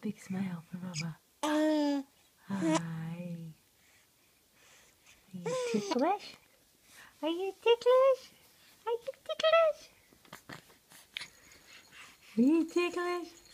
big smile for Bubba. Hi. Are you ticklish? Are you ticklish? Are you ticklish? Are you ticklish?